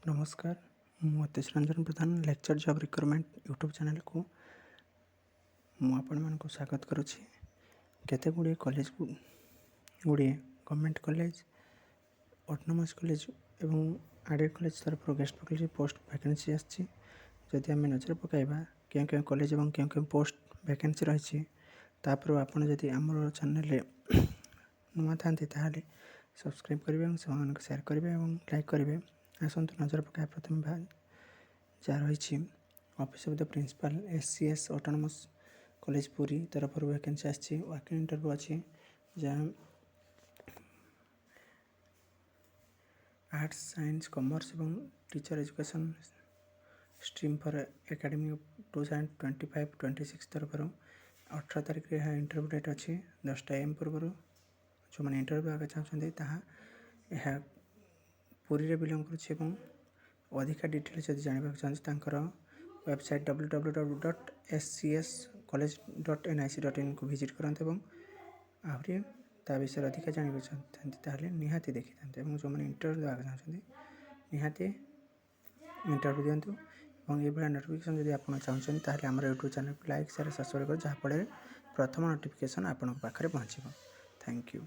नमस्कार मु Atish Ranjan Pradhan lecture job requirement YouTube channel को मुझे स्वागत करुच्ची। केते गुड़े कॉलेज गुड़े गवर्नमेंट कॉलेज ऑटोनोमस कॉलेज एवं आडेड कॉलेज तरफ गेस्ट फैकल्टी पोस्ट वैकेंसी आछि। जदि आम नजर पकाइबा क्यों क्यों कॉलेज और क्यों क्यों पोस्ट वैकेंसी रही तापर आपड़ जदि आम चैनल नुआ था सब्सक्राइब करेंगे और शेयर करेंगे और लाइक करेंगे। आसतु नजर पकाए प्रथम जहाँ रही office of the principal SCS autonomous college Puri तरफ वैकेंसी आसी वर्किंग इंटरव्यू अच्छी जहाँ आर्ट्स साइंस कॉमर्स और teacher education stream for academic 2025-26 तरफ 18 तारीख में इंटरव्यू डेट अच्छी 10 AM पूर्व जो मैंने इंटरव्यू आगे चाहते पुरी रे बिलोंग कर अधिका डिटेल्स जब जानवा चाहते वेबसाइट www.scscollege.nic.in को विजिट करते आहरी ता विषय अधिका जानवा चाहते निहाती देखी था जो मैंने इंटरव्यू देवा चाहते निहाती इंटरव्यू दिंतु और ये नोटिफिकेशन जब आप चाहते आम यूट्यूब चैनल को लाइक शेयर सब्सक्राइब कर जहाँफल प्रथम नोटिफिकेशन आपंक पाखे पहुँच। Thank you.